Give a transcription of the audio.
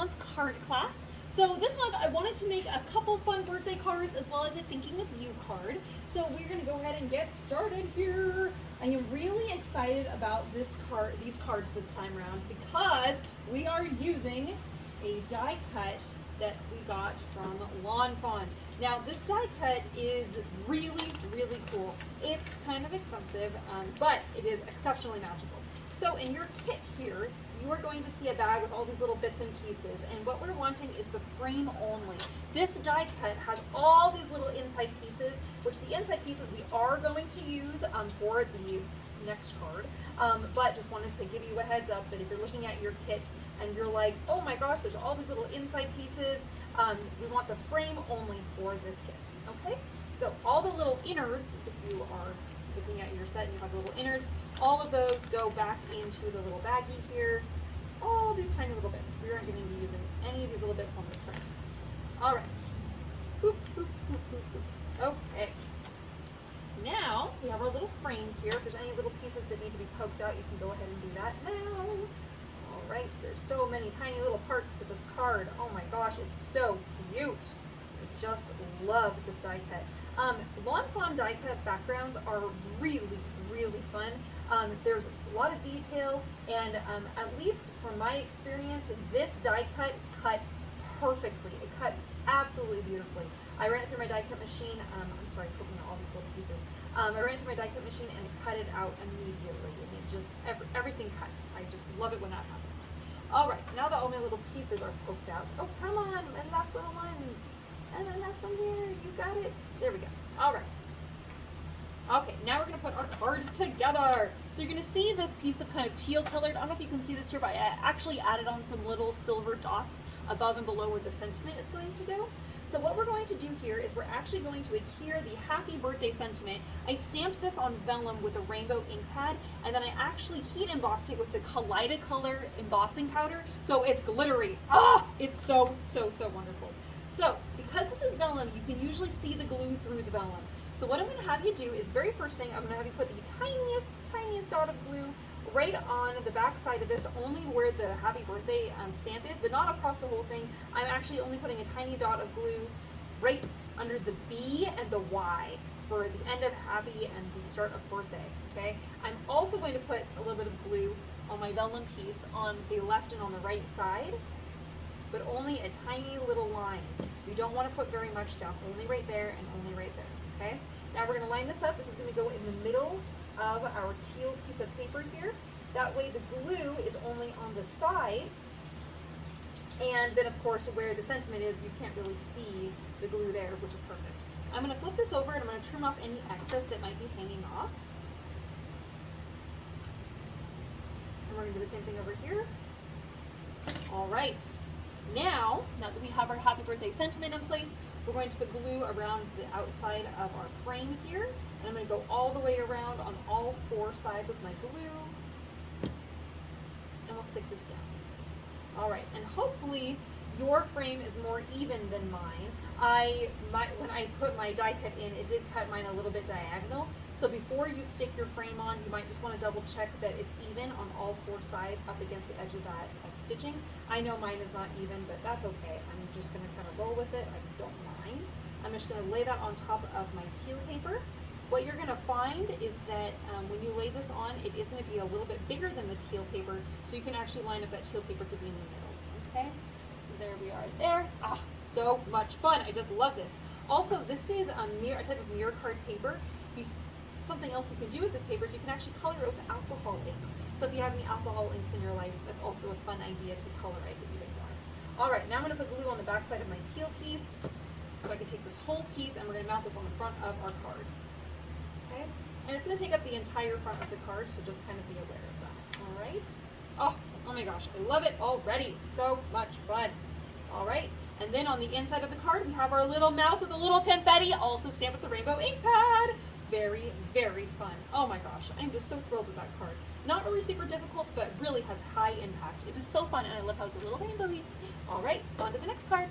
Fawn's card class. So this month I wanted to make a couple fun birthday cards as well as a thinking of you card. So we're going to go ahead and get started here. I am really excited about these cards this time around because we are using a die cut that we got from Fawn. Now this die cut is really, really cool. It's kind of expensive, but it is exceptionally magical. So in your kit here, you are going to see a bag with all these little bits and pieces, and what we're wanting is the frame only. This die cut has all these little inside pieces, which the inside pieces we are going to use for the next card, but just wanted to give you a heads up that if you're looking at your kit and you're like, oh my gosh, there's all these little inside pieces, we want the frame only for this kit, okay? So all the little innards, if you are looking at your set and you have the little innards, all of those go back into the little baggie here. All these tiny little bits. We aren't going to be using any of these little bits on this frame. All right. Boop, boop, boop, boop, boop. Okay. Now we have our little frame here. If there's any little pieces that need to be poked out, you can go ahead and do that now. All right. There's so many tiny little parts to this card. Oh my gosh, it's so cute. I just love this die cut. Fawn die cut backgrounds are really, really fun. There's a lot of detail, and at least from my experience, this die cut perfectly. It cut absolutely beautifully. I ran it through my die cut machine. I'm sorry, poking out all these little pieces. I ran it through my die cut machine, and it cut it out immediately. And it just, everything cut. I just love it when that happens. All right, so now that all my little pieces are poked out, oh, come on, my last little ones. And then last one here, you got it. There we go. All right. Okay, now we're going to put our card together. So you're going to see this piece of kind of teal colored. I don't know if you can see this here, but I actually added on some little silver dots above and below where the sentiment is going to go. So what we're going to do here is we're actually going to adhere the happy birthday sentiment. I stamped this on vellum with a rainbow ink pad, and then I actually heat embossed it with the Kaleidacolor embossing powder. So it's glittery. Ah, it's so, so, so wonderful. So because this is vellum, you can usually see the glue through the vellum. So what I'm going to have you do is, very first thing, I'm going to have you put the tiniest dot of glue right on the back side of this, only where the happy birthday stamp is, but not across the whole thing. I'm actually only putting a tiny dot of glue right under the B and the Y for the end of happy and the start of birthday, okay? I'm also going to put a little bit of glue on my vellum piece on the left and on the right side, but only a tiny little line. You don't want to put very much down, only right there and only right there. Okay, now we're going to line this up. This is going to go in the middle of our teal piece of paper here. That way the glue is only on the sides. And then of course where the sentiment is, you can't really see the glue there, which is perfect. I'm going to flip this over and I'm going to trim off any excess that might be hanging off. And we're going to do the same thing over here. All right. Now that we have our happy birthday sentiment in place, we're going to put glue around the outside of our frame here, and I'm going to go all the way around on all four sides with my glue, and we'll stick this down. All right, and hopefully your frame is more even than mine. When I put my die cut in, it did cut mine a little bit diagonal, so before you stick your frame on, you might just want to double check that it's even on all four sides up against the edge of that stitching. I know mine is not even, but that's okay. I'm just going to kind of roll with it. I don't mind. I'm just going to lay that on top of my teal paper. What you're going to find is that when you lay this on, it is going to be a little bit bigger than the teal paper, so you can actually line up that teal paper to be in the middle, okay? So there we are there. Ah, so much fun. I just love this. Also, this is a type of mirror card paper. Something else you can do with this paper is you can actually color it with alcohol inks. So if you have any alcohol inks in your life, that's also a fun idea to colorize it even more. All right, now I'm going to put glue on the back side of my teal piece, so I can take this whole piece and we're going to mount this on the front of our card. Okay, and it's going to take up the entire front of the card, so just kind of be aware of that. All right. Oh my gosh, I love it already. So much fun. All right, and then on the inside of the card, we have our little mouse with a little confetti, also stamped with the rainbow ink pad. Very, very fun. Oh my gosh, I'm just so thrilled with that card. Not really super difficult, but really has high impact. It is so fun, and I love how it's a little rainbowy. All right, on to the next card.